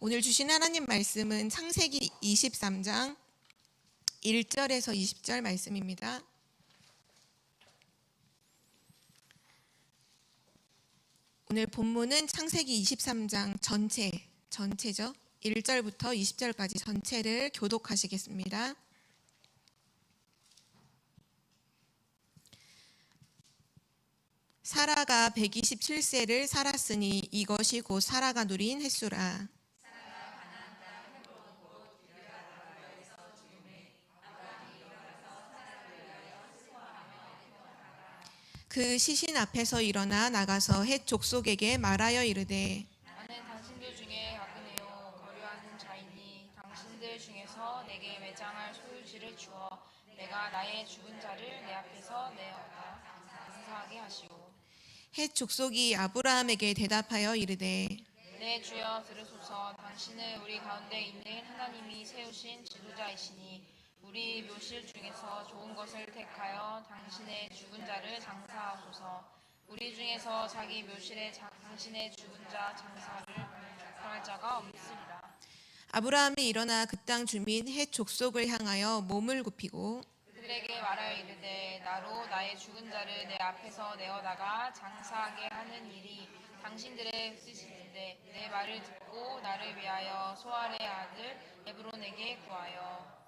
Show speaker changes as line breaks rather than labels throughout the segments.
오늘 주신 하나님 말씀은 창세기 23장 1절에서 20절 말씀입니다. 오늘 본문은 창세기 23장 전체죠. 1절부터 20절까지 전체를 교독하시겠습니다. 사라가 127세를 살았으니 이것이 곧 사라가 누린 횟수라. 그 시신 앞에서 일어나 나가서 헷 족속에게 말하여 이르되
나는 당신들 중에 약은혜요 거류하는 자이니 당신들 중에서 내게 매장할 소유지를 주어 내가 나의 죽은 자를 내 앞에서 내어다 장사하게 하시오.
헷 족속이 아브라함에게 대답하여 이르되
내 주여 들으소서. 당신은 우리 가운데 있는 하나님이 세우신 지도자이시니 우리 묘실 중에서 좋은 것을 택하여 당신의 죽은 자를 장사하소서. 우리 중에서 자기 묘실에 당신의 죽은 자 장사를 당할 자가 없으리라.
아브라함이 일어나 그 땅 주민 헷 족속을 향하여 몸을 굽히고
그들에게 말하여 이르되 나로 나의 죽은 자를 내 앞에서 내어다가 장사하게 하는 일이 당신들의 뜻이신데 내 말을 듣고 나를 위하여 소알의 아들 에브론에게 구하여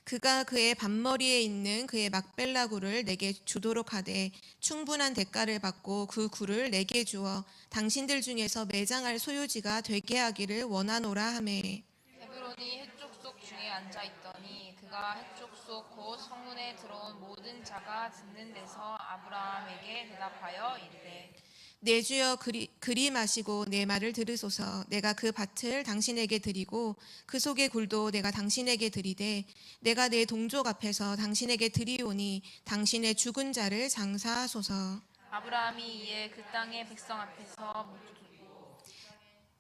그가 그의 밭머리에 있는 그의 막벨라 굴을 내게 주도록 하되 충분한 대가를 받고 그 굴을 내게 주어 당신들 중에서 매장할 소유지가 되게 하기를 원하노라 하매
에브론이 해쪽 속 중에 앉아 있더니 그가 해쪽 속 곧 성문에 들어온 모든 자가 듣는 데서 아브라함에게 대답하여 이르되
내 주여 그리 마시고 내 말을 들으소서. 내가 그 밭을 당신에게 드리고 그 속의 굴도 내가 당신에게 드리되 내가 내 동족 앞에서 당신에게 드리오니 당신의 죽은 자를 장사하소서.
아브라함이 이에 그 땅의 백성 앞에서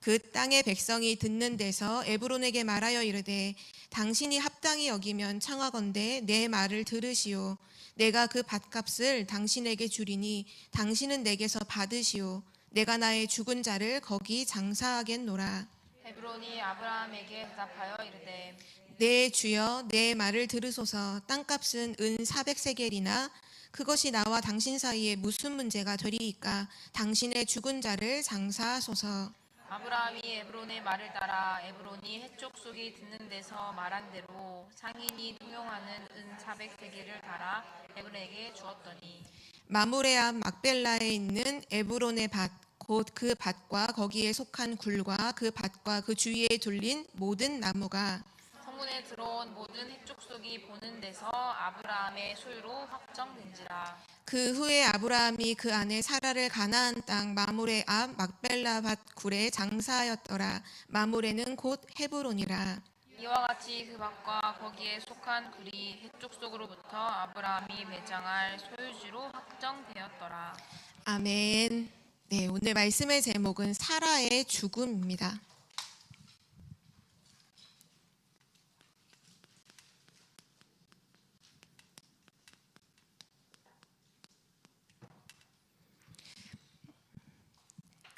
그 땅의 백성이 듣는 데서 에브론에게 말하여 이르되 당신이 합당히 여기면 청하건대 내 말을 들으시오. 내가 그 밭값을 당신에게 주리니 당신은 내게서 받으시오. 내가 나의 죽은 자를 거기 장사하겠노라.
에브론이 아브라함에게 대답하여 이르되
내 주여 내 말을 들으소서. 땅값은 은 400세겔이나 그것이 나와 당신 사이에 무슨 문제가 되리이까. 당신의 죽은 자를 장사하소서.
아브라함이 에브론의 말을 따라 에브론이 해쪽 속이 듣는 데서 말한 대로 상인이 통용하는 은 400세겔을 달아 에브론에게 주었더니
마므레 앞 막벨라에 있는 에브론의 밭 곧 그 밭과 거기에 속한 굴과 그 밭과 그 주위에 둘린 모든 나무가
성문에 들어온 모든 해쪽 속이 보는 데서 아브라함의 소유로 확정된지라.
그 후에 아브라함이 그 안에 사라를 가나안 땅 마므레 앞 막벨라 밭 굴에 장사하였더라. 마므레는 곧 헤브론이라.
이와 같이 그 밭과 거기에 속한 굴이 해쪽 속으로부터 아브라함이 매장할 소유지로 확정되었더라.
아멘. 네, 오늘 말씀의 제목은 사라의 죽음입니다.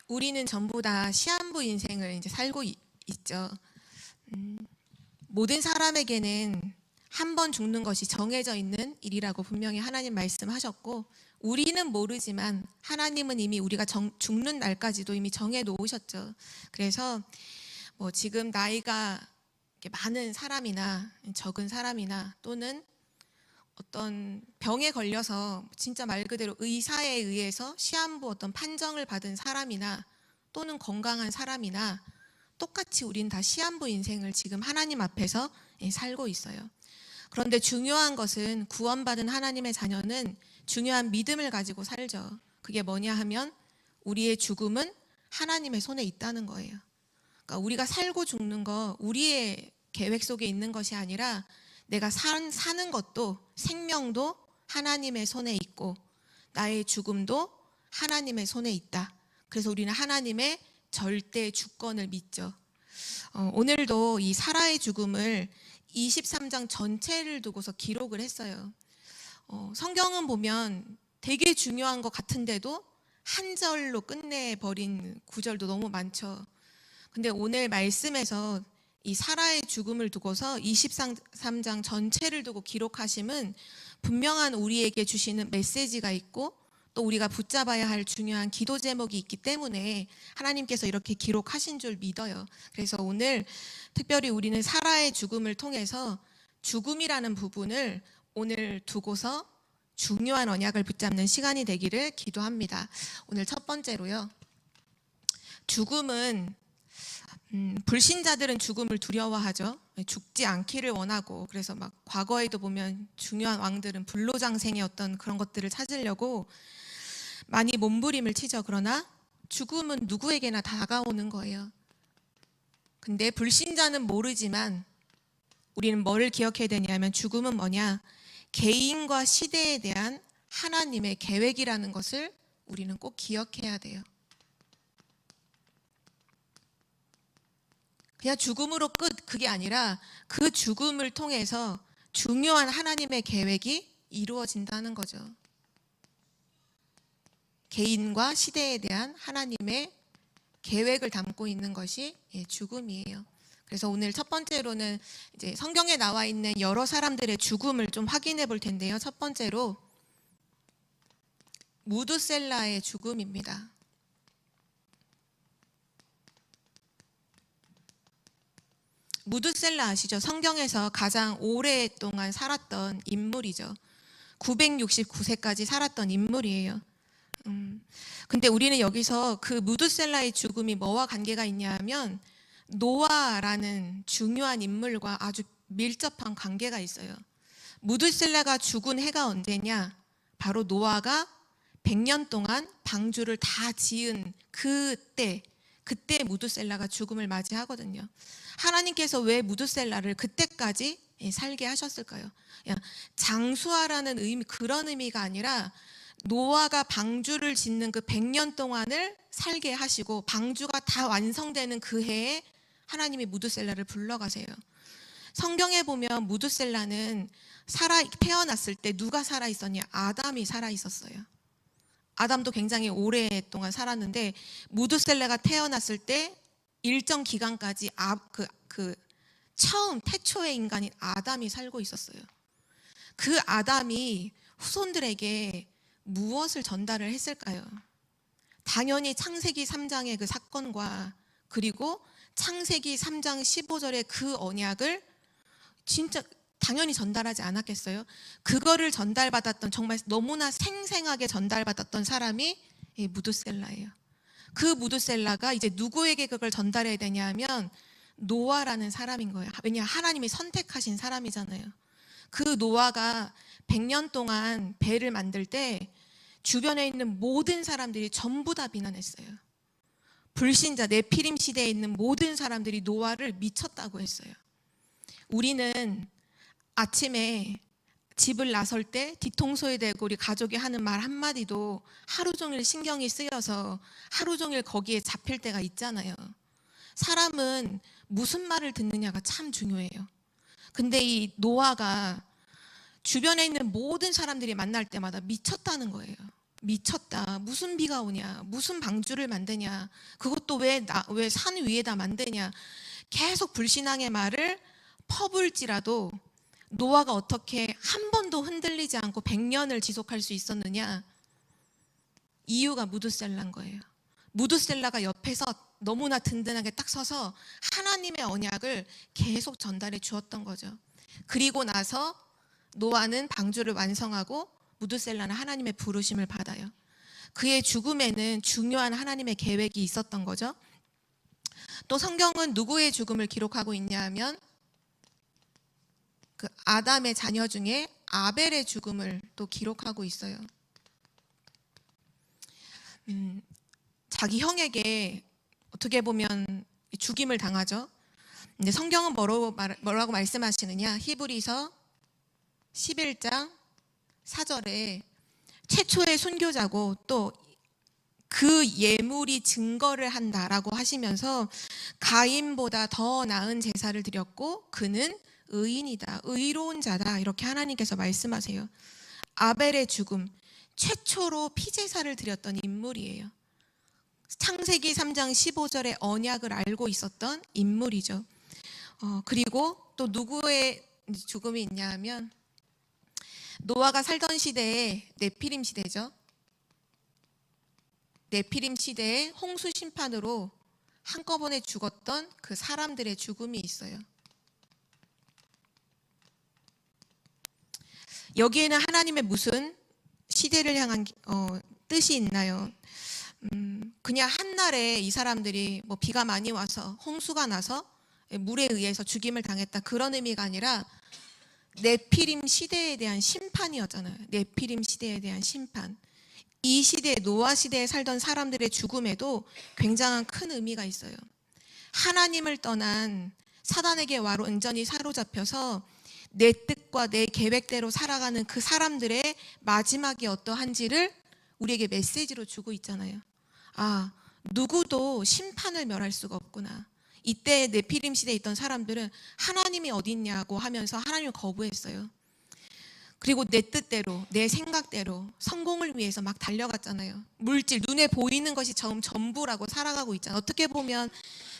우리는 전부 다 시한부 인생을 이제 살고 있죠. 모든 사람에게는 한 번 죽는 것이 정해져 있는 일이라고 분명히 하나님 말씀하셨고 우리는 모르지만 하나님은 이미 우리가 죽는 날까지도 이미 정해 놓으셨죠. 그래서 뭐 지금 나이가 많은 사람이나 적은 사람이나 또는 어떤 병에 걸려서 진짜 말 그대로 의사에 의해서 시한부 어떤 판정을 받은 사람이나 또는 건강한 사람이나 똑같이 우린 다 시한부 인생을 지금 하나님 앞에서 살고 있어요. 그런데 중요한 것은 구원받은 하나님의 자녀는 중요한 믿음을 가지고 살죠. 그게 뭐냐 하면 우리의 죽음은 하나님의 손에 있다는 거예요. 그러니까 우리가 살고 죽는 거 우리의 계획 속에 있는 것이 아니라 내가 사는 것도 생명도 하나님의 손에 있고 나의 죽음도 하나님의 손에 있다. 그래서 우리는 하나님의 절대 주권을 믿죠. 오늘도 이 사라의 죽음을 23장 전체를 두고서 기록을 했어요. 성경은 보면 되게 중요한 것 같은데도 한 절로 끝내버린 구절도 너무 많죠. 근데 오늘 말씀에서 이 사라의 죽음을 두고서 23장 전체를 두고 기록하심은 분명한 우리에게 주시는 메시지가 있고 또 우리가 붙잡아야 할 중요한 기도 제목이 있기 때문에 하나님께서 이렇게 기록하신 줄 믿어요. 그래서 오늘 특별히 우리는 사라의 죽음을 통해서 죽음이라는 부분을 오늘 두고서 중요한 언약을 붙잡는 시간이 되기를 기도합니다. 오늘 첫 번째로요. 죽음은 불신자들은 죽음을 두려워하죠. 죽지 않기를 원하고, 그래서 막 과거에도 보면 중요한 왕들은 불로장생이었던 그런 것들을 찾으려고 많이 몸부림을 치죠. 그러나 죽음은 누구에게나 다가오는 거예요. 근데 불신자는 모르지만 우리는 뭐를 기억해야 되냐면 죽음은 뭐냐? 개인과 시대에 대한 하나님의 계획이라는 것을 우리는 꼭 기억해야 돼요. 그냥 죽음으로 끝, 그게 아니라 그 죽음을 통해서 중요한 하나님의 계획이 이루어진다는 거죠. 개인과 시대에 대한 하나님의 계획을 담고 있는 것이 죽음이에요. 그래서 오늘 첫 번째로는 이제 성경에 나와 있는 여러 사람들의 죽음을 좀 확인해 볼 텐데요. 첫 번째로 무드셀라의 죽음입니다. 무드셀라 아시죠? 성경에서 가장 오랫동안 살았던 인물이죠. 969세까지 살았던 인물이에요. 근데 우리는 여기서 그 무드셀라의 죽음이 뭐와 관계가 있냐 하면 노아라는 중요한 인물과 아주 밀접한 관계가 있어요. 무드셀라가 죽은 해가 언제냐? 바로 노아가 100년 동안 방주를 다 지은 그때 무드셀라가 죽음을 맞이하거든요. 하나님께서 왜 무드셀라를 그때까지 살게 하셨을까요? 장수하라는 의미, 그런 의미가 아니라 노아가 방주를 짓는 그 100년 동안을 살게 하시고 방주가 다 완성되는 그 해에 하나님이 무드셀라를 불러가세요. 성경에 보면 무드셀라는 태어났을 때 누가 살아있었냐? 아담이 살아있었어요. 아담도 굉장히 오랫동안 살았는데 무드셀라가 태어났을 때 일정 기간까지 처음 태초의 인간인 아담이 살고 있었어요. 그 아담이 후손들에게 무엇을 전달을 했을까요? 당연히 창세기 3장의 그 사건과 그리고 창세기 3장 15절의 그 언약을 진짜 당연히 전달하지 않았겠어요? 그거를 전달받았던, 정말 너무나 생생하게 전달받았던 사람이 무드셀라예요. 그 무드셀라가 이제 누구에게 그걸 전달해야 되냐 하면 노아라는 사람인 거예요. 왜냐, 하나님이 선택하신 사람이잖아요. 그 노아가 100년 동안 배를 만들 때 주변에 있는 모든 사람들이 전부 다 비난했어요. 불신자 네피림 시대에 있는 모든 사람들이 노아를 미쳤다고 했어요. 우리는 아침에 집을 나설 때 뒤통수에 대고 우리 가족이 하는 말 한마디도 하루 종일 신경이 쓰여서 하루 종일 거기에 잡힐 때가 있잖아요. 사람은 무슨 말을 듣느냐가 참 중요해요. 근데 이 노아가 주변에 있는 모든 사람들이 만날 때마다 미쳤다는 거예요. 미쳤다. 무슨 비가 오냐? 무슨 방주를 만드냐? 그것도 왜 산 위에다 만드냐? 계속 불신앙의 말을 퍼불지라도 노아가 어떻게 한 번도 흔들리지 않고 100년을 지속할 수 있었느냐? 이유가 무드셀라인 거예요. 무드셀라가 옆에서 너무나 든든하게 딱 서서 하나님의 언약을 계속 전달해 주었던 거죠. 그리고 나서 노아는 방주를 완성하고 무드셀라는 하나님의 부르심을 받아요. 그의 죽음에는 중요한 하나님의 계획이 있었던 거죠. 또 성경은 누구의 죽음을 기록하고 있냐 하면 그 아담의 자녀 중에 아벨의 죽음을 또 기록하고 있어요. 자기 형에게 어떻게 보면 죽임을 당하죠. 근데 성경은 뭐라고 말씀하시느냐? 히브리서 11장 4절에 최초의 순교자고 또 그 예물이 증거를 한다라고 하시면서 가인보다 더 나은 제사를 드렸고 그는 의인이다, 의로운 자다, 이렇게 하나님께서 말씀하세요. 아벨의 죽음, 최초로 피제사를 드렸던 인물이에요. 창세기 3장 15절의 언약을 알고 있었던 인물이죠. 그리고 또 누구의 죽음이 있냐 하면 노아가 살던 시대에 네피림 시대죠. 네피림 시대에 홍수 심판으로 한꺼번에 죽었던 그 사람들의 죽음이 있어요. 여기에는 하나님의 무슨 시대를 향한 뜻이 있나요? 그냥 한날에 이 사람들이 뭐 비가 많이 와서 홍수가 나서 물에 의해서 죽임을 당했다, 그런 의미가 아니라 네피림 시대에 대한 심판이었잖아요. 네피림 시대에 대한 심판. 이 시대, 노아 시대에 살던 사람들의 죽음에도 굉장한 큰 의미가 있어요. 하나님을 떠난 사단에게 완전히 사로잡혀서 내 뜻과 내 계획대로 살아가는 그 사람들의 마지막이 어떠한지를 우리에게 메시지로 주고 있잖아요. 아, 누구도 심판을 멸할 수가 없구나. 이때 네피림 시대에 있던 사람들은 하나님이 어디 있냐고 하면서 하나님을 거부했어요. 그리고 내 뜻대로, 내 생각대로 성공을 위해서 막 달려갔잖아요. 물질, 눈에 보이는 것이 전부라고 살아가고 있잖아요. 어떻게 보면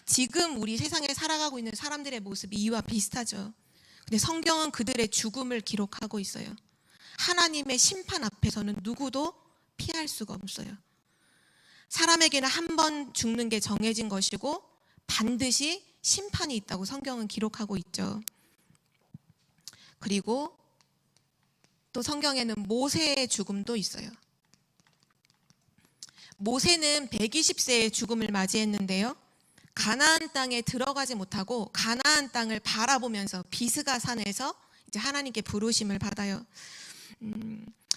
지금 우리 세상에 살아가고 있는 사람들의 모습이 이와 비슷하죠. 근데 성경은 그들의 죽음을 기록하고 있어요. 하나님의 심판 앞에서는 누구도 피할 수가 없어요. 사람에게는 한 번 죽는 게 정해진 것이고 반드시 심판이 있다고 성경은 기록하고 있죠. 그리고 또 성경에는 모세의 죽음도 있어요. 모세는 120세의 죽음을 맞이했는데요. 가나안 땅에 들어가지 못하고 가나안 땅을 바라보면서 비스가 산에서 이제 하나님께 부르심을 받아요.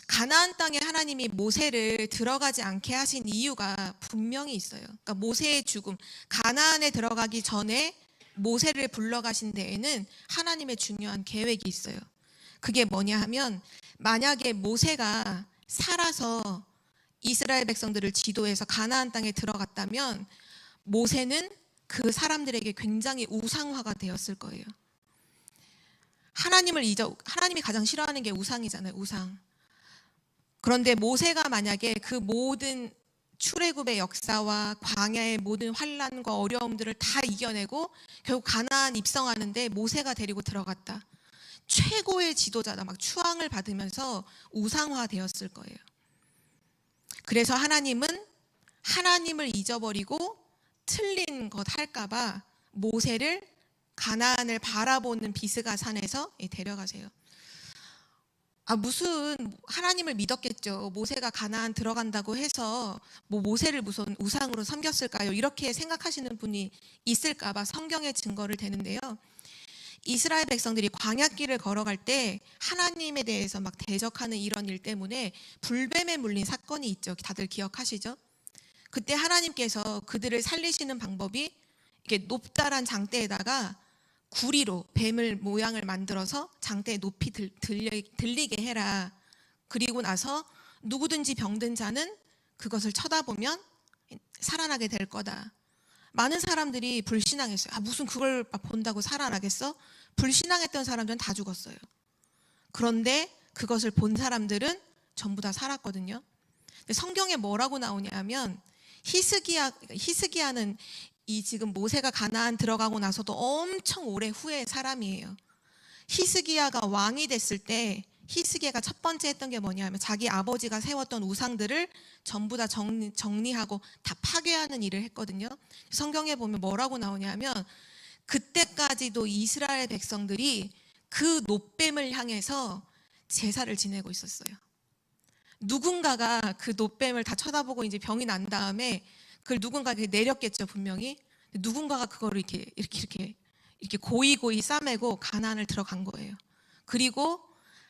가나안 땅에 하나님이 모세를 들어가지 않게 하신 이유가 분명히 있어요. 그러니까 모세의 죽음, 가나안에 들어가기 전에 모세를 불러가신 데에는 하나님의 중요한 계획이 있어요. 그게 뭐냐 하면, 만약에 모세가 살아서 이스라엘 백성들을 지도해서 가나안 땅에 들어갔다면 모세는 그 사람들에게 굉장히 우상화가 되었을 거예요. 하나님이 가장 싫어하는 게 우상이잖아요. 우상. 그런데 모세가 만약에 그 모든 출애굽의 역사와 광야의 모든 환난과 어려움들을 다 이겨내고 결국 가나안 입성하는데 모세가 데리고 들어갔다. 최고의 지도자다, 막 추앙을 받으면서 우상화되었을 거예요. 그래서 하나님은 하나님을 잊어버리고 틀린 것 할까봐 모세를 가나안을 바라보는 비스가 산에서 데려가세요. 무슨 하나님을 믿었겠죠. 모세가 가나안 들어간다고 해서 뭐 모세를 무슨 우상으로 섬겼을까요? 이렇게 생각하시는 분이 있을까봐 성경의 증거를 대는데요. 이스라엘 백성들이 광야길을 걸어갈 때 하나님에 대해서 막 대적하는 이런 일 때문에 불뱀에 물린 사건이 있죠. 다들 기억하시죠? 그때 하나님께서 그들을 살리시는 방법이 이렇게 높다란 장대에다가 구리로 뱀을 모양을 만들어서 장대에 높이 들리게 해라. 그리고 나서 누구든지 병든 자는 그것을 쳐다보면 살아나게 될 거다. 많은 사람들이 불신앙했어요. 무슨 그걸 본다고 살아나겠어? 불신앙했던 사람들은 다 죽었어요. 그런데 그것을 본 사람들은 전부 다 살았거든요. 근데 성경에 뭐라고 나오냐면 히스기야는 이 지금 모세가 가나안 들어가고 나서도 엄청 오래 후의 사람이에요. 히스기야가 왕이 됐을 때 히스기야가 첫 번째 했던 게 뭐냐면 자기 아버지가 세웠던 우상들을 전부 다 정리하고 다 파괴하는 일을 했거든요. 성경에 보면 뭐라고 나오냐면 그때까지도 이스라엘 백성들이 그 놋뱀을 향해서 제사를 지내고 있었어요. 누군가가 그 놋뱀을 다 쳐다보고 이제 병이 난 다음에 그걸 누군가가 내렸겠죠, 분명히. 누군가가 그거를 이렇게 고이고이 싸매고 가나안을 들어간 거예요. 그리고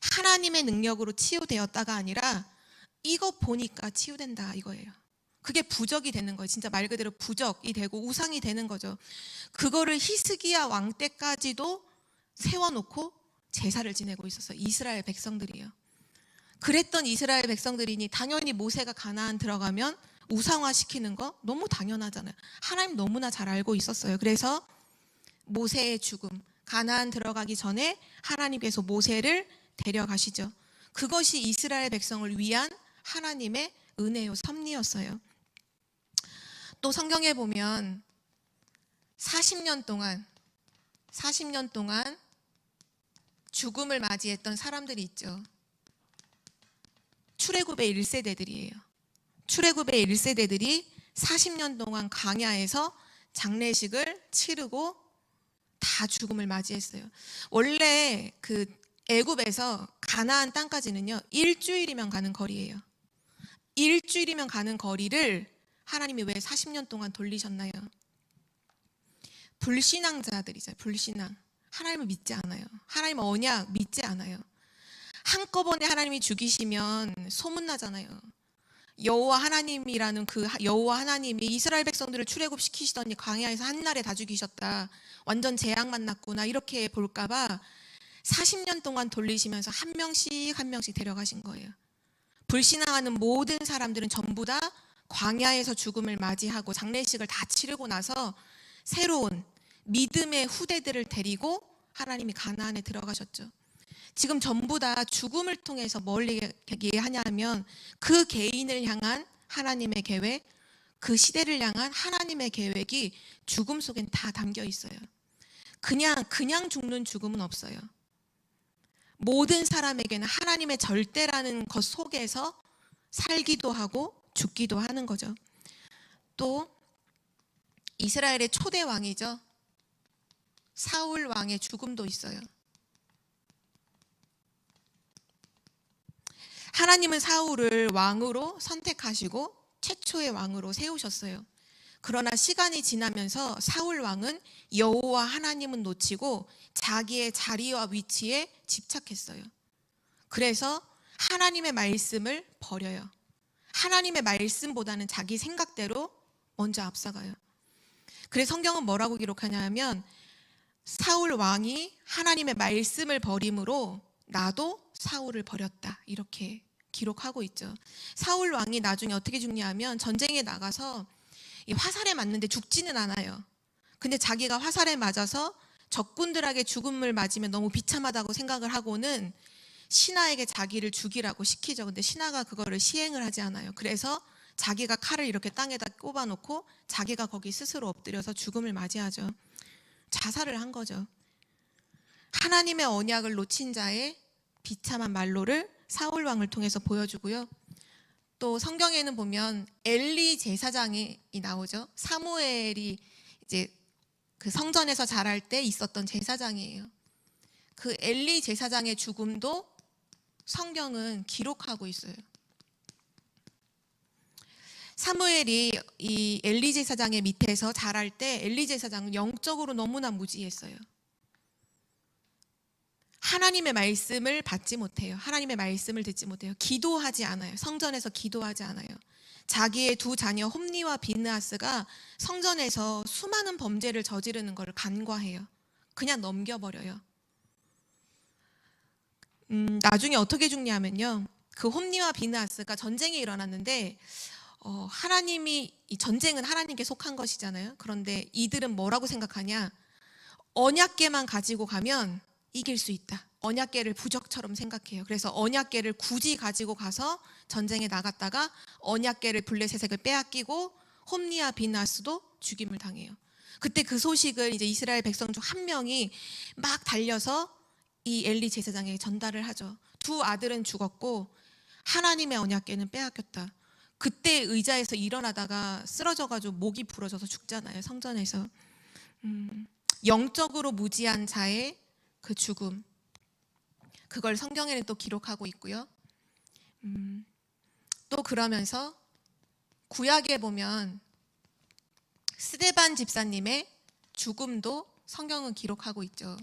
하나님의 능력으로 치유되었다가 아니라 이거 보니까 치유된다 이거예요. 그게 부적이 되는 거예요. 진짜 말 그대로 부적이 되고 우상이 되는 거죠. 그거를 히스기야 왕 때까지도 세워놓고 제사를 지내고 있었어요. 이스라엘 백성들이에요. 그랬던 이스라엘 백성들이니 당연히 모세가 가나안 들어가면 우상화시키는 거 너무 당연하잖아요. 하나님 너무나 잘 알고 있었어요. 그래서 모세의 죽음, 가나안 들어가기 전에 하나님께서 모세를 데려가시죠. 그것이 이스라엘 백성을 위한 하나님의 은혜요 섭리였어요. 또 성경에 보면 40년 동안 죽음을 맞이했던 사람들이 있죠. 출애굽의 1세대들이에요. 출애굽의 1세대들이 40년 동안 광야에서 장례식을 치르고 다 죽음을 맞이했어요. 원래 그 애굽에서 가나안 땅까지는요, 일주일이면 가는 거리예요. 일주일이면 가는 거리를 하나님이 왜 40년 동안 돌리셨나요? 불신앙자들이죠. 불신앙. 하나님을 믿지 않아요. 하나님 언약 믿지 않아요. 한꺼번에 하나님이 죽이시면 소문나잖아요. 여호와 하나님이라는 그 여호와 하나님이 이스라엘 백성들을 출애굽시키시더니 광야에서 한날에 다 죽이셨다. 완전 재앙 만났구나. 이렇게 볼까봐 40년 동안 돌리시면서 한 명씩 데려가신 거예요. 불신앙하는 모든 사람들은 전부 다 광야에서 죽음을 맞이하고 장례식을 다 치르고 나서 새로운 믿음의 후대들을 데리고 하나님이 가나안에 들어가셨죠. 지금 전부 다 죽음을 통해서 뭘 얘기하냐면 그 개인을 향한 하나님의 계획, 그 시대를 향한 하나님의 계획이 죽음 속엔 다 담겨 있어요. 그냥 죽는 죽음은 없어요. 모든 사람에게는 하나님의 절대라는 것 속에서 살기도 하고 죽기도 하는 거죠. 또 이스라엘의 초대 왕이죠. 사울 왕의 죽음도 있어요. 하나님은 사울을 왕으로 선택하시고 최초의 왕으로 세우셨어요. 그러나 시간이 지나면서 사울 왕은 여호와 하나님은 놓치고 자기의 자리와 위치에 집착했어요. 그래서 하나님의 말씀을 버려요. 하나님의 말씀보다는 자기 생각대로 먼저 앞서가요. 그래서 성경은 뭐라고 기록하냐면 사울 왕이 하나님의 말씀을 버림으로 나도 사울을 버렸다. 이렇게 기록하고 있죠. 사울 왕이 나중에 어떻게 죽냐면 전쟁에 나가서 이 화살에 맞는데 죽지는 않아요. 근데 자기가 화살에 맞아서 적군들에게 죽음을 맞으면 너무 비참하다고 생각을 하고는 신하에게 자기를 죽이라고 시키죠. 근데 신하가 그거를 시행을 하지 않아요. 그래서 자기가 칼을 이렇게 땅에다 꼽아놓고 자기가 거기 스스로 엎드려서 죽음을 맞이하죠. 자살을 한 거죠. 하나님의 언약을 놓친 자의 비참한 말로를 사울 왕을 통해서 보여주고요. 또 성경에는 보면 엘리 제사장이 나오죠. 사무엘이 이제 그 성전에서 자랄 때 있었던 제사장이에요. 그 엘리 제사장의 죽음도 성경은 기록하고 있어요. 사무엘이 이 엘리 제사장의 밑에서 자랄 때 엘리 제사장은 영적으로 너무나 무지했어요. 하나님의 말씀을 받지 못해요. 하나님의 말씀을 듣지 못해요. 기도하지 않아요. 성전에서 기도하지 않아요. 자기의 두 자녀 홈니와 비느하스가 성전에서 수많은 범죄를 저지르는 것을 간과해요. 그냥 넘겨버려요. 나중에 어떻게 죽냐면요. 그 홈니와 비느하스가 전쟁이 일어났는데 하나님이 이 전쟁은 하나님께 속한 것이잖아요. 그런데 이들은 뭐라고 생각하냐? 언약궤만 가지고 가면 이길 수 있다. 언약궤를 부적처럼 생각해요. 그래서 언약궤를 굳이 가지고 가서 전쟁에 나갔다가 언약궤를 블레셋에게 빼앗기고 홈니와 비느하스도 죽임을 당해요. 그때 그 소식을 이제 이스라엘 백성 중 한 명이 막 달려서 이 엘리 제사장에게 전달을 하죠. 두 아들은 죽었고 하나님의 언약궤는 빼앗겼다. 그때 의자에서 일어나다가 쓰러져가지고 목이 부러져서 죽잖아요. 성전에서. 영적으로 무지한 자의 그 죽음, 그걸 성경에는 또 기록하고 있고요. 또 그러면서 구약에 보면 스데반 집사님의 죽음도 성경은 기록하고 있죠.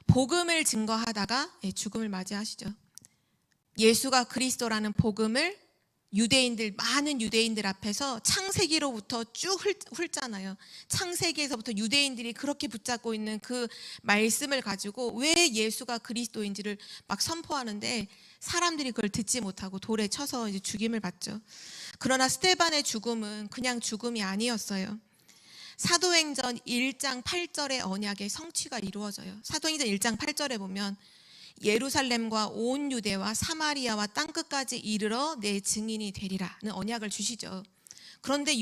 복음을 증거하다가 죽음을 맞이하시죠. 예수가 그리스도라는 복음을 많은 유대인들 앞에서 창세기로부터 쭉 훑잖아요. 창세기에서부터 유대인들이 그렇게 붙잡고 있는 그 말씀을 가지고 왜 예수가 그리스도인지를 막 선포하는데 사람들이 그걸 듣지 못하고 돌에 쳐서 이제 죽임을 받죠. 그러나 스데반의 죽음은 그냥 죽음이 아니었어요. 사도행전 1장 8절의 언약의 성취가 이루어져요. 사도행전 1장 8절에 보면 예루살렘과 온 유대와 사마리아와 땅끝까지 이르러 내 증인이 되리라는 언약을 주시죠. 그런데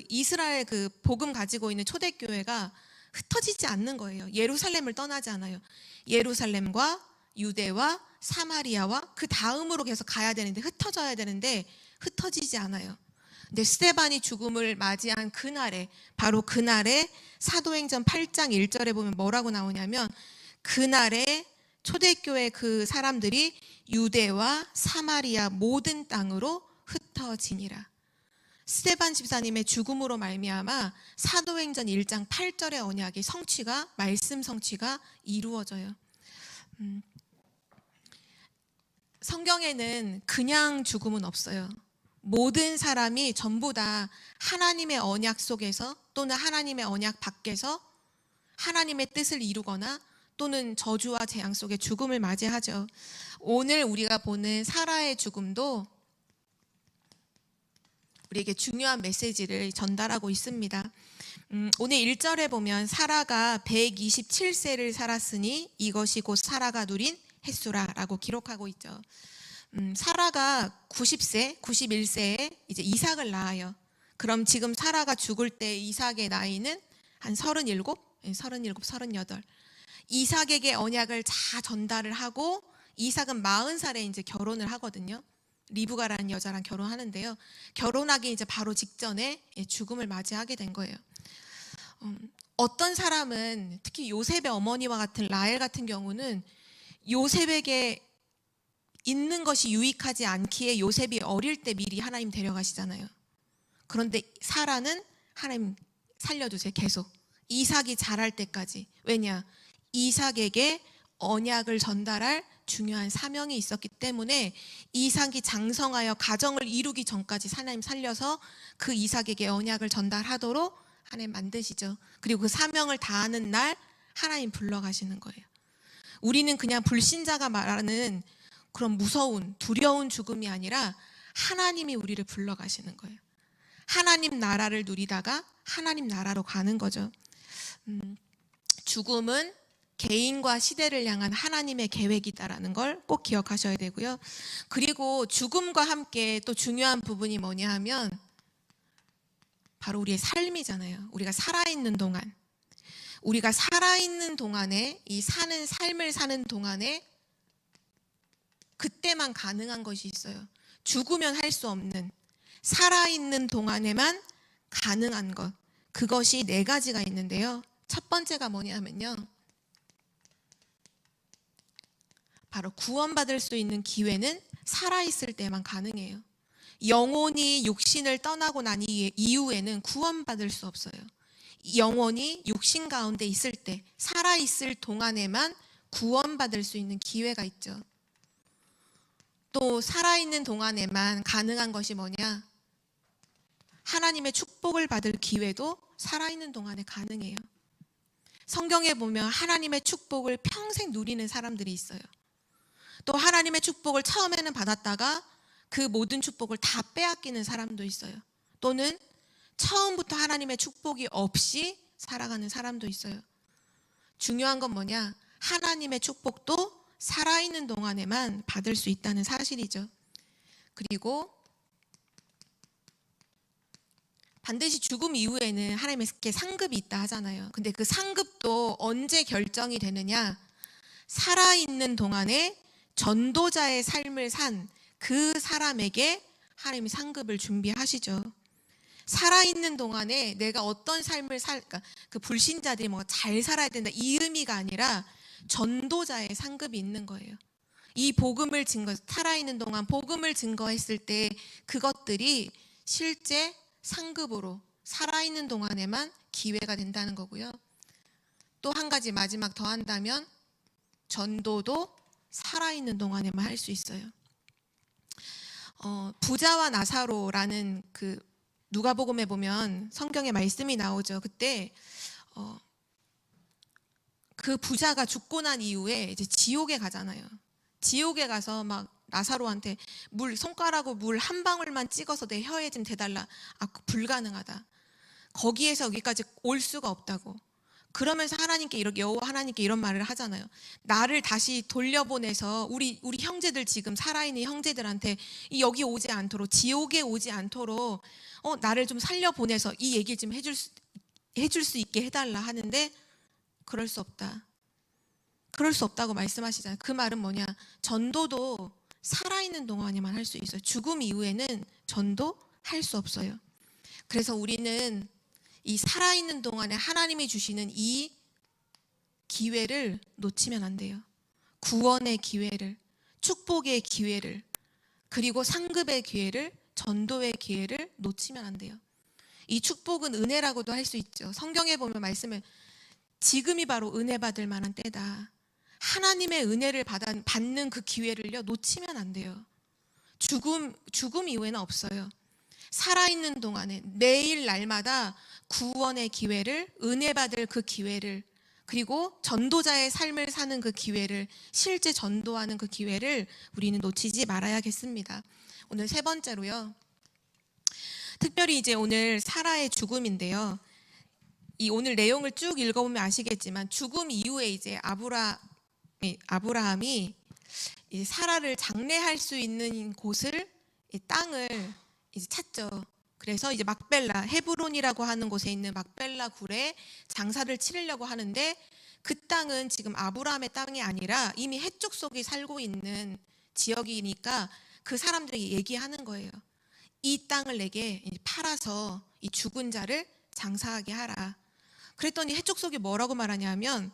이스라엘 그 복음 가지고 있는 초대교회가 흩어지지 않는 거예요. 예루살렘을 떠나지 않아요. 예루살렘과 유대와 사마리아와 그 다음으로 계속 가야 되는데, 흩어져야 되는데 흩어지지 않아요. 근데 스데반이 죽음을 맞이한 그날에, 바로 그날에 사도행전 8장 1절에 보면 뭐라고 나오냐면, 그날에 초대교회 그 사람들이 유대와 사마리아 모든 땅으로 흩어지니라. 스데반 집사님의 죽음으로 말미암아 사도행전 1장 8절의 언약의 성취가, 말씀 성취가 이루어져요. 성경에는 그냥 죽음은 없어요. 모든 사람이 전부 다 하나님의 언약 속에서 또는 하나님의 언약 밖에서 하나님의 뜻을 이루거나 또는 저주와 재앙 속에 죽음을 맞이하죠. 오늘 우리가 보는 사라의 죽음도 우리에게 중요한 메시지를 전달하고 있습니다. 오늘 1절에 보면 사라가 127세를 살았으니 이것이 곧 사라가 누린 햇수라라고 기록하고 있죠. 사라가 90세, 91세에 이제 이삭을 낳아요. 그럼 지금 사라가 죽을 때 이삭의 나이는 한 37, 38. 이삭에게 언약을 다 전달을 하고 이삭은 40살에 이제 결혼을 하거든요. 리브가라는 여자랑 결혼하는데요. 결혼하기 이제 바로 직전에 죽음을 맞이하게 된 거예요. 어떤 사람은 특히 요셉의 어머니와 같은 라헬 같은 경우는 요셉에게 있는 것이 유익하지 않기에 요셉이 어릴 때 미리 하나님 데려가시잖아요. 그런데 사라는 하나님 살려주세요. 계속 이삭이 자랄 때까지. 왜냐? 이삭에게 언약을 전달할 중요한 사명이 있었기 때문에 이삭이 장성하여 가정을 이루기 전까지 하나님 살려서 그 이삭에게 언약을 전달하도록 하나님 만드시죠. 그리고 그 사명을 다하는 날 하나님 불러가시는 거예요. 우리는 그냥 불신자가 말하는 그런 무서운 두려운 죽음이 아니라 하나님이 우리를 불러가시는 거예요. 하나님 나라를 누리다가 하나님 나라로 가는 거죠. 죽음은 개인과 시대를 향한 하나님의 계획이다라는 걸 꼭 기억하셔야 되고요. 그리고 죽음과 함께 또 중요한 부분이 뭐냐 하면 바로 우리의 삶이잖아요. 우리가 살아있는 동안에 이 사는 삶을 사는 동안에 그때만 가능한 것이 있어요. 죽으면 할 수 없는, 살아있는 동안에만 가능한 것, 그것이 4가지가 있는데요. 첫 번째가 뭐냐면요, 바로 구원받을 수 있는 기회는 살아있을 때만 가능해요. 영혼이 육신을 떠나고 난 이후에는 구원받을 수 없어요. 영혼이 육신 가운데 있을 때, 살아있을 동안에만 구원받을 수 있는 기회가 있죠. 또 살아있는 동안에만 가능한 것이 뭐냐? 하나님의 축복을 받을 기회도 살아있는 동안에 가능해요. 성경에 보면 하나님의 축복을 평생 누리는 사람들이 있어요. 또 하나님의 축복을 처음에는 받았다가 그 모든 축복을 다 빼앗기는 사람도 있어요. 또는 처음부터 하나님의 축복이 없이 살아가는 사람도 있어요. 중요한 건 뭐냐? 하나님의 축복도 살아있는 동안에만 받을 수 있다는 사실이죠. 그리고 반드시 죽음 이후에는 하나님께 상급이 있다 하잖아요. 근데 그 상급도 언제 결정이 되느냐? 살아있는 동안에 전도자의 삶을 산 그 사람에게 하나님이 상급을 준비하시죠. 살아있는 동안에 내가 어떤 삶을 그러니까 그 불신자들이 뭔가 잘 살아야 된다 이 의미가 아니라 전도자의 상급이 있는 거예요. 이 복음을 살아있는 동안 복음을 증거했을 때 그것들이 실제 상급으로 살아있는 동안에만 기회가 된다는 거고요. 또 한 가지 마지막 더 한다면 전도도 살아있는 동안에만 할 수 있어요. 부자와 나사로라는 그 누가복음에 보면 성경에 말씀이 나오죠. 그때 그 부자가 죽고 난 이후에 이제 지옥에 가잖아요. 지옥에 가서 막 나사로한테 손가락으로 물 한 방울만 찍어서 내 혀에 좀 대달라. 불가능하다. 거기에서 여기까지 올 수가 없다고. 그러면서 하나님께 이렇게 여호와 하나님께 이런 말을 하잖아요. 나를 다시 돌려보내서 우리 형제들 지금 살아있는 형제들한테 여기 오지 않도록 지옥에 오지 않도록 나를 좀 살려보내서 이 얘기 좀 해줄 수 있게 해달라 하는데 그럴 수 없다. 그럴 수 없다고 말씀하시잖아요. 그 말은 뭐냐? 전도도 살아있는 동안에만 할 수 있어요. 죽음 이후에는 전도할 수 없어요. 그래서 우리는 이 살아있는 동안에 하나님이 주시는 이 기회를 놓치면 안 돼요. 구원의 기회를, 축복의 기회를, 그리고 상급의 기회를, 전도의 기회를 놓치면 안 돼요. 이 축복은 은혜라고도 할 수 있죠. 성경에 보면 말씀을 지금이 바로 은혜 받을 만한 때다. 하나님의 은혜를 받는 그 기회를요 놓치면 안 돼요. 죽음 이후에는 없어요. 살아있는 동안에 매일 날마다 구원의 기회를, 은혜 받을 그 기회를, 그리고 전도자의 삶을 사는 그 기회를, 실제 전도하는 그 기회를 우리는 놓치지 말아야겠습니다. 오늘 세 번째로요. 특별히 이제 오늘 사라의 죽음인데요. 이 오늘 내용을 쭉 읽어보면 아시겠지만 죽음 이후에 이제 아브라함이 이 사라를 장례할 수 있는 곳을, 이 땅을 이제 찾죠. 그래서 이제 막벨라, 헤브론이라고 하는 곳에 있는 막벨라 굴에 장사를 치르려고 하는데 그 땅은 지금 아브라함의 땅이 아니라 이미 해쪽 속에 살고 있는 지역이니까 그 사람들이 얘기하는 거예요. 이 땅을 내게 팔아서 이 죽은 자를 장사하게 하라. 그랬더니 해쪽 속이 뭐라고 말하냐면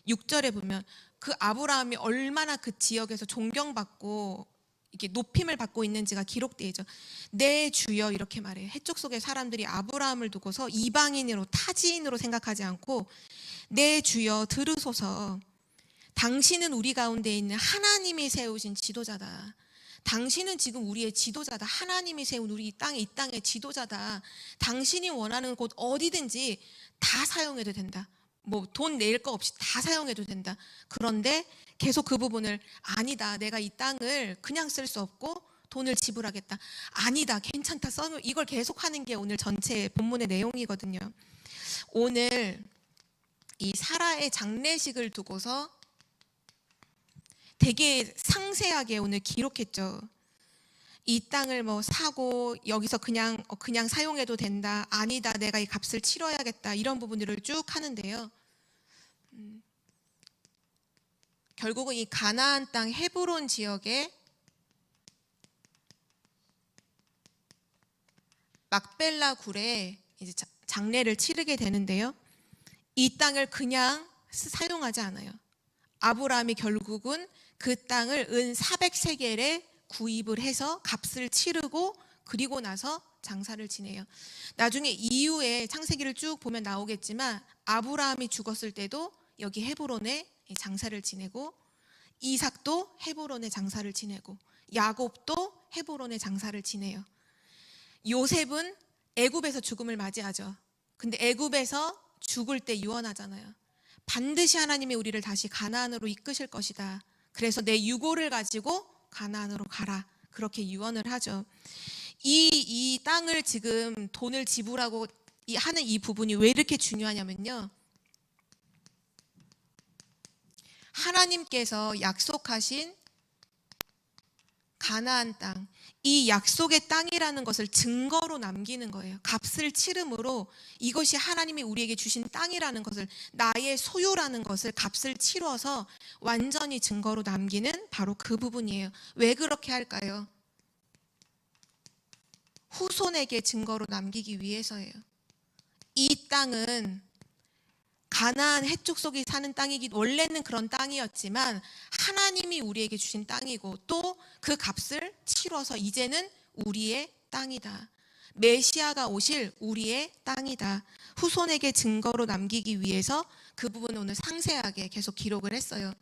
6절에 보면 그 아브라함이 얼마나 그 지역에서 존경받고 이렇게 높임을 받고 있는지가 기록되어 있죠. 내 주여 이렇게 말해요. 해쪽 속의 사람들이 아브라함을 두고서 이방인으로, 타지인으로 생각하지 않고 내 주여 들으소서. 당신은 우리 가운데 있는 하나님이 세우신 지도자다. 당신은 지금 우리의 지도자다. 하나님이 세운 우리 이 땅의 지도자다. 당신이 원하는 곳 어디든지 다 사용해도 된다. 뭐 돈 낼 거 없이 다 사용해도 된다. 그런데 계속 그 부분을 아니다. 내가 이 땅을 그냥 쓸 수 없고 돈을 지불하겠다. 아니다. 괜찮다. 이걸 계속하는 게 오늘 전체 본문의 내용이거든요. 오늘 이 사라의 장례식을 두고서 되게 상세하게 오늘 기록했죠. 이 땅을 뭐 사고 여기서 그냥 사용해도 된다. 아니다. 내가 이 값을 치러야겠다. 이런 부분들을 쭉 하는데요. 결국은 이 가나안 땅 헤브론 지역에 막벨라 굴에 이제 장례를 치르게 되는데요. 이 땅을 그냥 사용하지 않아요. 아브라함이 결국은 그 땅을 은 400세겔에 구입을 해서 값을 치르고 그리고 나서 장사를 지내요. 나중에 이후에 창세기를 쭉 보면 나오겠지만 아브라함이 죽었을 때도 여기 헤브론에 장사를 지내고 이삭도 헤브론에 장사를 지내고 야곱도 헤브론에 장사를 지내요. 요셉은 애굽에서 죽음을 맞이하죠. 근데 애굽에서 죽을 때 유언하잖아요. 반드시 하나님이 우리를 다시 가나안으로 이끄실 것이다. 그래서 내 유고를 가지고 가나안으로 가라. 그렇게 유언을 하죠. 이 땅을 지금 돈을 지불하고 하는 이 부분이 왜 이렇게 중요하냐면요. 하나님께서 약속하신 가나안 땅, 이 약속의 땅이라는 것을 증거로 남기는 거예요. 값을 치름으로 이것이 하나님이 우리에게 주신 땅이라는 것을, 나의 소유라는 것을 값을 치러서 완전히 증거로 남기는 바로 그 부분이에요. 왜 그렇게 할까요? 후손에게 증거로 남기기 위해서예요. 이 땅은 가나안 해쪽 속에 사는 땅이기, 원래는 그런 땅이었지만 하나님이 우리에게 주신 땅이고 또 그 값을 치러서 이제는 우리의 땅이다. 메시아가 오실 우리의 땅이다. 후손에게 증거로 남기기 위해서 그 부분을 오늘 상세하게 계속 기록을 했어요.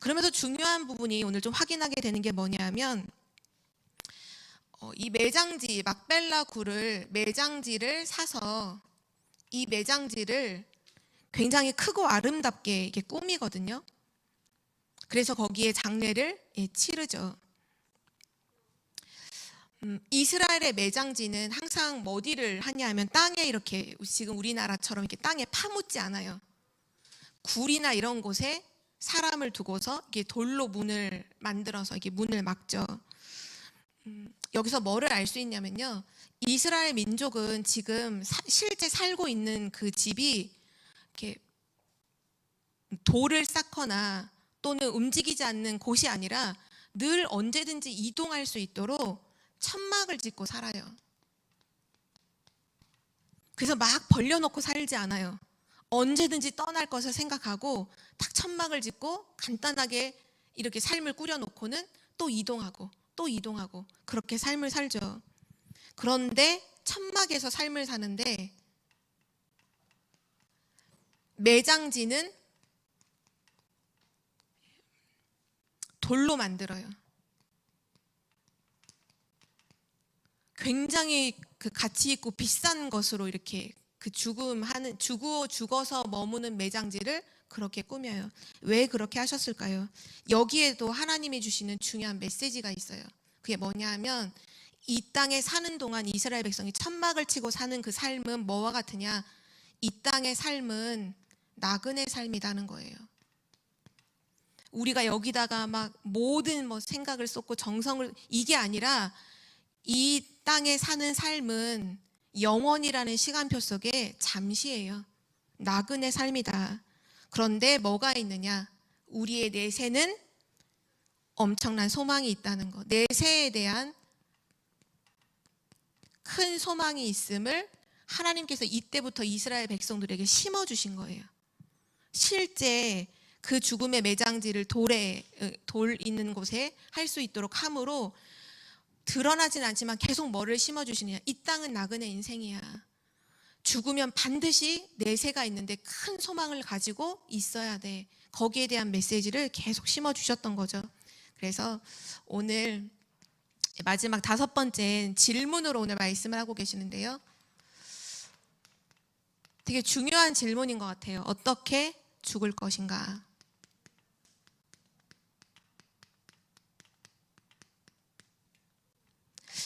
그러면서 중요한 부분이 오늘 좀 확인하게 되는 게 뭐냐면 이 매장지, 막벨라 굴을 매장지를 사서 이 매장지를 굉장히 크고 아름답게 이게 꾸미거든요. 그래서 거기에 장례를 치르죠. 이스라엘의 매장지는 항상 어디를 하냐 하면 땅에 이렇게 지금 우리나라처럼 이렇게 땅에 파묻지 않아요. 굴이나 이런 곳에 사람을 두고서 이게 돌로 문을 만들어서 이게 문을 막죠. 여기서 뭐를 알 수 있냐면요. 이스라엘 민족은 지금 실제 살고 있는 그 집이 이렇게 돌을 쌓거나 또는 움직이지 않는 곳이 아니라 늘 언제든지 이동할 수 있도록 천막을 짓고 살아요. 그래서 막 벌려놓고 살지 않아요. 언제든지 떠날 것을 생각하고 딱 천막을 짓고 간단하게 이렇게 삶을 꾸려놓고는 또 이동하고 또 이동하고 그렇게 삶을 살죠. 그런데 천막에서 삶을 사는데 매장지는 돌로 만들어요. 굉장히 그 가치 있고 비싼 것으로 이렇게 그 죽어서 머무는 매장지를 그렇게 꾸며요. 왜 그렇게 하셨을까요? 여기에도 하나님이 주시는 중요한 메시지가 있어요. 그게 뭐냐 하면 이 땅에 사는 동안 이스라엘 백성이 천막을 치고 사는 그 삶은 뭐와 같으냐? 이 땅의 삶은 나그네 삶이라는 거예요. 우리가 여기다가 막 모든 생각을 쏟고 정성을 이게 아니라 이 땅에 사는 삶은 영원이라는 시간표 속에 잠시예요. 나그네 삶이다. 그런데 뭐가 있느냐? 우리의 내세는 엄청난 소망이 있다는 거. 내세에 대한 큰 소망이 있음을 하나님께서 이때부터 이스라엘 백성들에게 심어주신 거예요. 실제 그 죽음의 매장지를 돌 있는 곳에 할 수 있도록 함으로 드러나진 않지만 계속 뭐를 심어주시느냐. 이 땅은 나그네 인생이야. 죽으면 반드시 내세가 있는데 큰 소망을 가지고 있어야 돼. 거기에 대한 메시지를 계속 심어주셨던 거죠. 그래서 오늘 마지막 5번째 질문으로 오늘 말씀을 하고 계시는데요. 되게 중요한 질문인 것 같아요. 어떻게 죽을 것인가?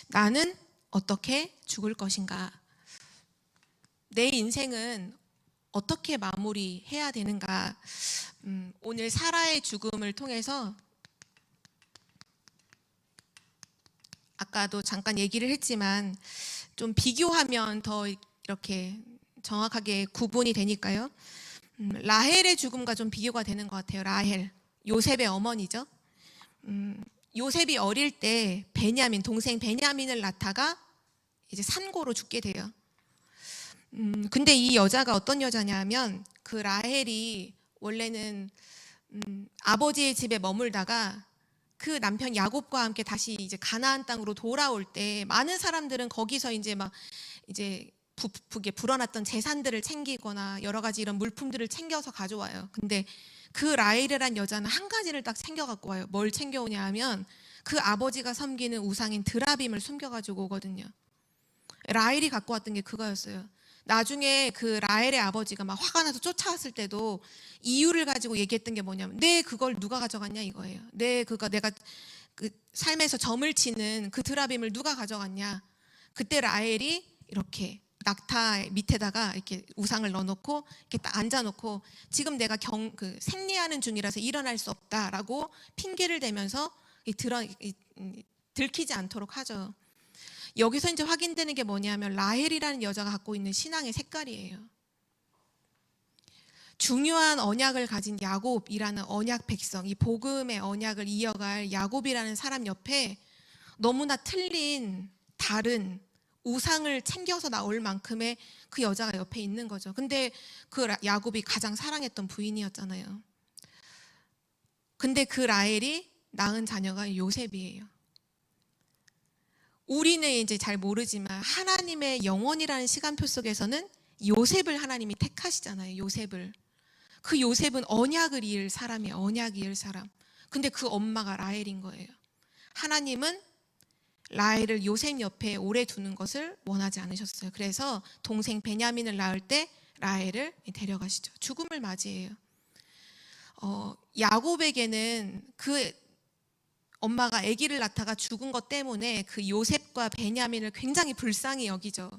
나는 어떻게 죽을 것인가? 내 인생은 어떻게 마무리해야 되는가? 오늘 사라의 죽음을 통해서 아까도 잠깐 얘기를 했지만 좀 비교하면 더 이렇게 정확하게 구분이 되니까요. 라헬의 죽음과 좀 비교가 되는 것 같아요. 라헬, 요셉의 어머니죠. 요셉이 어릴 때 동생 베냐민을 낳다가 이제 산고로 죽게 돼요. 근데 이 여자가 어떤 여자냐면 그 라헬이 원래는 아버지의 집에 머물다가 그 남편 야곱과 함께 다시 이제 가나안 땅으로 돌아올 때 많은 사람들은 거기서 이제 북에 불어났던 재산들을 챙기거나 여러 가지 이런 물품들을 챙겨서 가져와요. 근데 그 라헬이란 여자는 한 가지를 딱 챙겨갖고 와요. 뭘 챙겨오냐 하면 그 아버지가 섬기는 우상인 드라빔을 숨겨가지고 오거든요. 라헬이 갖고 왔던 게 그거였어요. 나중에 그 라헬의 아버지가 막 화가 나서 쫓아왔을 때도 이유를 가지고 얘기했던 게 뭐냐면 내 그걸 누가 가져갔냐 이거예요. 내가 그 삶에서 점을 치는 그 드라빔을 누가 가져갔냐. 그때 라헬이 이렇게 낙타 밑에다가 이렇게 우상을 넣어놓고 이렇게 딱 앉아놓고 지금 내가 생리하는 중이라서 일어날 수 없다라고 핑계를 대면서 들키지 않도록 하죠. 여기서 이제 확인되는 게 뭐냐면 라헬이라는 여자가 갖고 있는 신앙의 색깔이에요. 중요한 언약을 가진 야곱이라는 언약 백성, 이 복음의 언약을 이어갈 야곱이라는 사람 옆에 너무나 틀린 다른 우상을 챙겨서 나올 만큼의 그 여자가 옆에 있는 거죠. 근데 그 야곱이 가장 사랑했던 부인이었잖아요. 근데 그 라헬이 낳은 자녀가 요셉이에요. 우리는 이제 잘 모르지만 하나님의 영원이라는 시간표 속에서는 요셉을 하나님이 택하시잖아요. 요셉을. 그 요셉은 언약을 이을 사람이에요. 언약 이을 사람. 근데 그 엄마가 라헬인 거예요. 하나님은 라헬을 요셉 옆에 오래 두는 것을 원하지 않으셨어요. 그래서 동생 베냐민을 낳을 때 라헬을 데려가시죠. 죽음을 맞이해요. 야곱에게는 그 엄마가 아기를 낳다가 죽은 것 때문에 그 요셉과 베냐민을 굉장히 불쌍히 여기죠.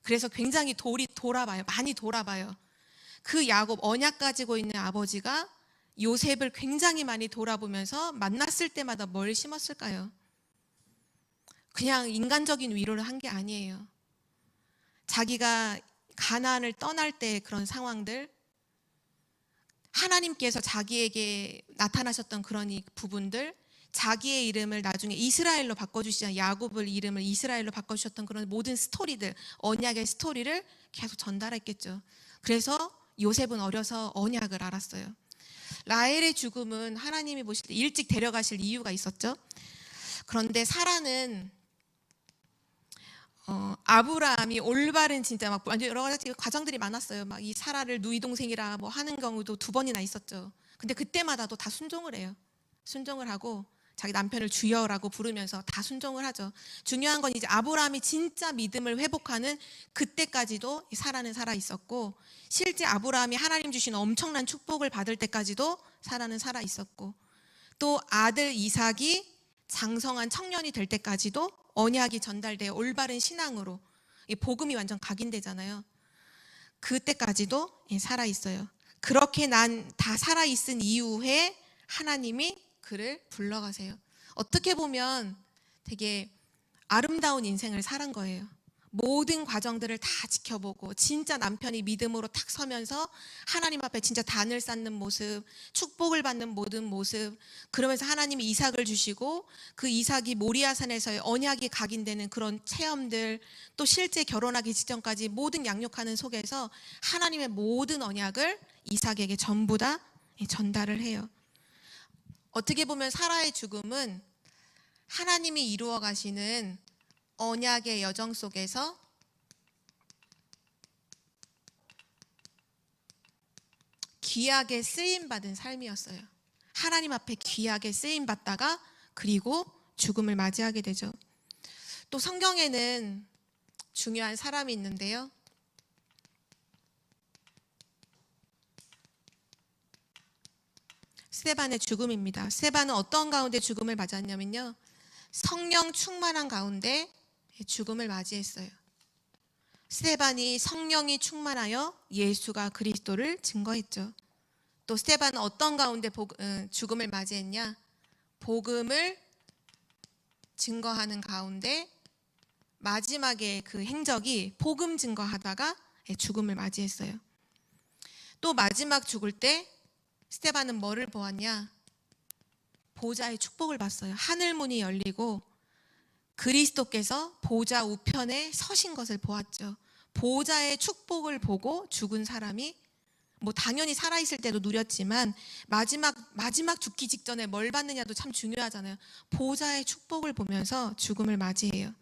그래서 굉장히 돌아봐요. 많이 돌아봐요. 그 야곱, 언약 가지고 있는 아버지가 요셉을 굉장히 많이 돌아보면서 만났을 때마다 뭘 심었을까요? 그냥 인간적인 위로를 한 게 아니에요. 자기가 가나안을 떠날 때 그런 상황들, 하나님께서 자기에게 나타나셨던 그런 이 부분들, 자기의 이름을 나중에 이스라엘로 바꿔주시잖아요. 야곱을 이름을 이스라엘로 바꿔주셨던 그런 모든 스토리들, 언약의 스토리를 계속 전달했겠죠. 그래서 요셉은 어려서 언약을 알았어요. 라헬의 죽음은 하나님이 보실 때 일찍 데려가실 이유가 있었죠. 그런데 사라는 아브라함이 올바른 진짜 막 여러 가지 과정들이 많았어요. 막 이 사라를 누이 동생이라 뭐 하는 경우도 2번이나 있었죠. 근데 그때마다도 다 순종을 해요. 순종을 하고 자기 남편을 주여라고 부르면서 다 순종을 하죠. 중요한 건 이제 아브라함이 진짜 믿음을 회복하는 그때까지도 사라는 살아 있었고, 실제 아브라함이 하나님 주신 엄청난 축복을 받을 때까지도 사라는 살아 있었고, 또 아들 이삭이 장성한 청년이 될 때까지도 언약이 전달되어 올바른 신앙으로 이 복음이 완전 각인되잖아요. 그때까지도 살아 있어요. 그렇게 난 다 살아 있은 이후에 하나님이 그를 불러가세요. 어떻게 보면 되게 아름다운 인생을 살은 거예요. 모든 과정들을 다 지켜보고 진짜 남편이 믿음으로 탁 서면서 하나님 앞에 진짜 단을 쌓는 모습, 축복을 받는 모든 모습, 그러면서 하나님이 이삭을 주시고 그 이삭이 모리아산에서의 언약이 각인되는 그런 체험들, 또 실제 결혼하기 직전까지 모든 양육하는 속에서 하나님의 모든 언약을 이삭에게 전부 다 전달을 해요. 어떻게 보면 사라의 죽음은 하나님이 이루어 가시는 언약의 여정 속에서 귀하게 쓰임받은 삶이었어요. 하나님 앞에 귀하게 쓰임받다가 그리고 죽음을 맞이하게 되죠. 또 성경에는 중요한 사람이 있는데요. 스데반의 죽음입니다. 스데반은 어떤 가운데 죽음을 맞았냐면요, 성령 충만한 가운데 죽음을 맞이했어요. 스데반이 성령이 충만하여 예수가 그리스도를 증거했죠. 또 스데반은 어떤 가운데 죽음을 맞이했냐? 복음을 증거하는 가운데 마지막에 그 행적이 복음 증거하다가 죽음을 맞이했어요. 또 마지막 죽을 때 스데반은 뭐를 보았냐? 보좌의 축복을 봤어요. 하늘 문이 열리고 그리스도께서 보좌 우편에 서신 것을 보았죠. 보좌의 축복을 보고 죽은 사람이 뭐 당연히 살아있을 때도 누렸지만 마지막 죽기 직전에 뭘 받느냐도 참 중요하잖아요. 보좌의 축복을 보면서 죽음을 맞이해요.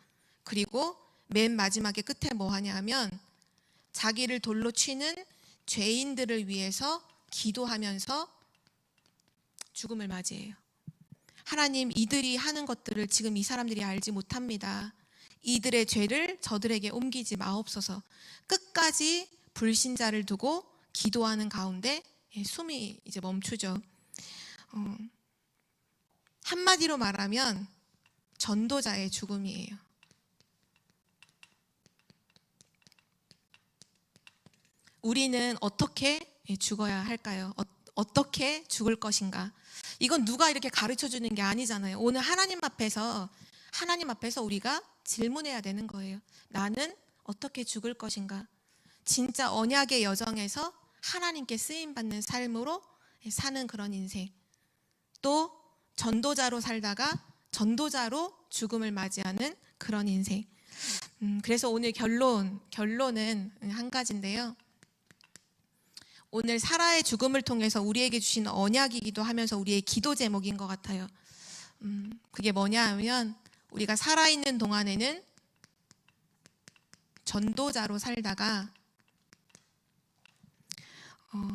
그리고 맨 마지막에 끝에 뭐 하냐 하면 자기를 돌로 치는 죄인들을 위해서 기도하면서 죽음을 맞이해요. 하나님, 이들이 하는 것들을 지금 이 사람들이 알지 못합니다. 이들의 죄를 저들에게 옮기지 마옵소서. 끝까지 불신자를 두고 기도하는 가운데 숨이 이제 멈추죠. 한마디로 말하면 전도자의 죽음이에요. 우리는 어떻게 죽어야 할까요? 어떻게 죽을 것인가? 이건 누가 이렇게 가르쳐 주는 게 아니잖아요. 오늘 하나님 앞에서 우리가 질문해야 되는 거예요. 나는 어떻게 죽을 것인가? 진짜 언약의 여정에서 하나님께 쓰임 받는 삶으로 사는 그런 인생. 또 전도자로 살다가 전도자로 죽음을 맞이하는 그런 인생. 그래서 오늘 결론은 한 가지인데요. 오늘 사라의 죽음을 통해서 우리에게 주신 언약이기도 하면서 우리의 기도 제목인 것 같아요. 그게 뭐냐 하면 우리가 살아있는 동안에는 전도자로 살다가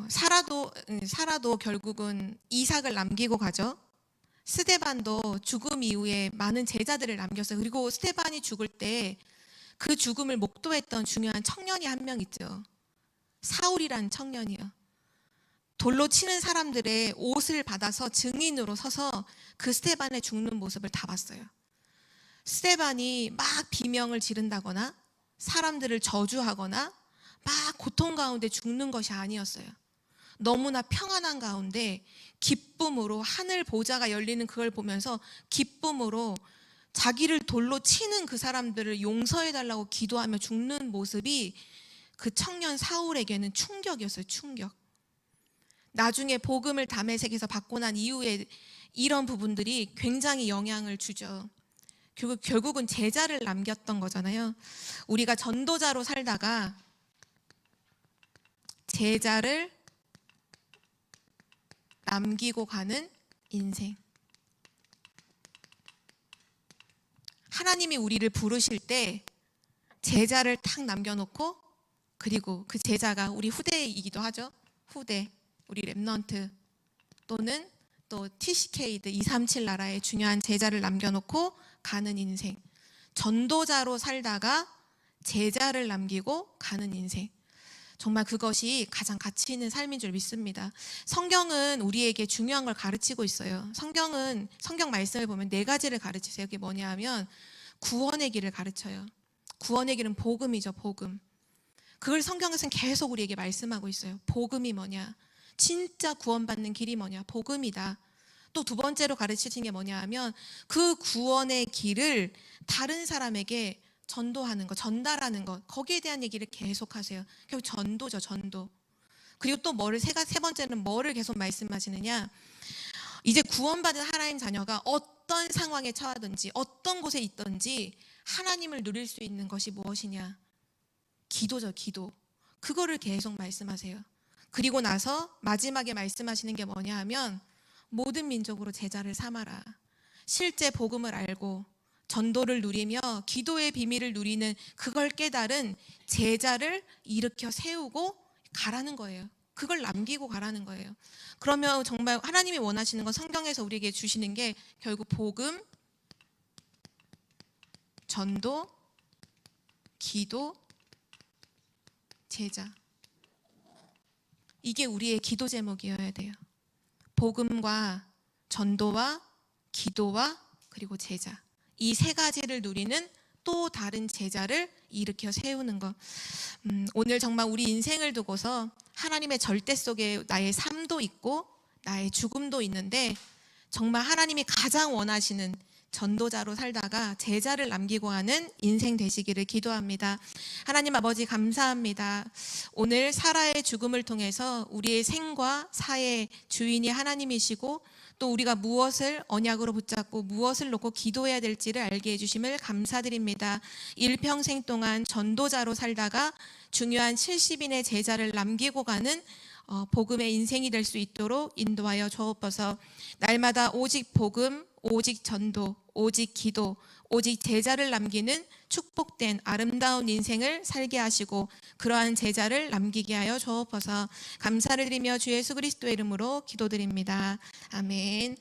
사라도 결국은 이삭을 남기고 가죠. 스데반도 죽음 이후에 많은 제자들을 남겼어요. 그리고 스데반이 죽을 때 그 죽음을 목도했던 중요한 청년이 한 명 있죠. 사울이라는 청년이요. 돌로 치는 사람들의 옷을 받아서 증인으로 서서 그 스데반의 죽는 모습을 다 봤어요. 스데반이 막 비명을 지른다거나 사람들을 저주하거나 막 고통 가운데 죽는 것이 아니었어요. 너무나 평안한 가운데 기쁨으로 하늘 보좌가 열리는 그걸 보면서 기쁨으로 자기를 돌로 치는 그 사람들을 용서해달라고 기도하며 죽는 모습이 그 청년 사울에게는 충격이었어요. 충격. 나중에 복음을 다메섹에서 받고 난 이후에 이런 부분들이 굉장히 영향을 주죠. 결국은 제자를 남겼던 거잖아요. 우리가 전도자로 살다가 제자를 남기고 가는 인생. 하나님이 우리를 부르실 때 제자를 탁 남겨놓고, 그리고 그 제자가 우리 후대이기도 하죠. 후대, 우리 랩넌트 또는 또 TCK드 237 나라의 중요한 제자를 남겨놓고 가는 인생. 전도자로 살다가 제자를 남기고 가는 인생. 정말 그것이 가장 가치 있는 삶인 줄 믿습니다. 성경은 우리에게 중요한 걸 가르치고 있어요. 성경 말씀을 보면 4가지를 가르치세요. 그게 뭐냐 하면 구원의 길을 가르쳐요. 구원의 길은 복음이죠. 복음. 그걸 성경에서는 계속 우리에게 말씀하고 있어요. 복음이 뭐냐? 진짜 구원받는 길이 뭐냐? 복음이다. 또 2번째로 가르치신 게 뭐냐 하면 그 구원의 길을 다른 사람에게 전도하는 것, 전달하는 것, 거기에 대한 얘기를 계속 하세요. 결국 전도죠, 전도. 그리고 또 세 번째는 뭐를 계속 말씀하시느냐? 이제 구원받은 하나님 자녀가 어떤 상황에 처하든지 어떤 곳에 있든지 하나님을 누릴 수 있는 것이 무엇이냐? 기도죠, 기도. 그거를 계속 말씀하세요. 그리고 나서 마지막에 말씀하시는 게 뭐냐 하면 모든 민족으로 제자를 삼아라. 실제 복음을 알고 전도를 누리며 기도의 비밀을 누리는 그걸 깨달은 제자를 일으켜 세우고 가라는 거예요. 그걸 남기고 가라는 거예요. 그러면 정말 하나님이 원하시는 건 성경에서 우리에게 주시는 게 결국 복음, 전도, 기도, 제자. 이게 우리의 기도 제목이어야 돼요. 복음과 전도와 기도와 그리고 제자. 이 3가지를 누리는 또 다른 제자를 일으켜 세우는 것. 오늘 정말 우리 인생을 두고서 하나님의 절대 속에 나의 삶도 있고 나의 죽음도 있는데 정말 하나님이 가장 원하시는 전도자로 살다가 제자를 남기고 하는 인생 되시기를 기도합니다. 하나님 아버지 감사합니다. 오늘 사라의 죽음을 통해서 우리의 생과 사의 주인이 하나님이시고 또 우리가 무엇을 언약으로 붙잡고 무엇을 놓고 기도해야 될지를 알게 해주심을 감사드립니다. 일평생 동안 전도자로 살다가 중요한 70인의 제자를 남기고 가는 복음의 인생이 될 수 있도록 인도하여 주옵소서. 날마다 오직 복음, 오직 전도, 오직 기도, 오직 제자를 남기는 축복된 아름다운 인생을 살게 하시고 그러한 제자를 남기게 하여 주옵소서. 감사를 드리며 주 예수 그리스도의 이름으로 기도드립니다. 아멘.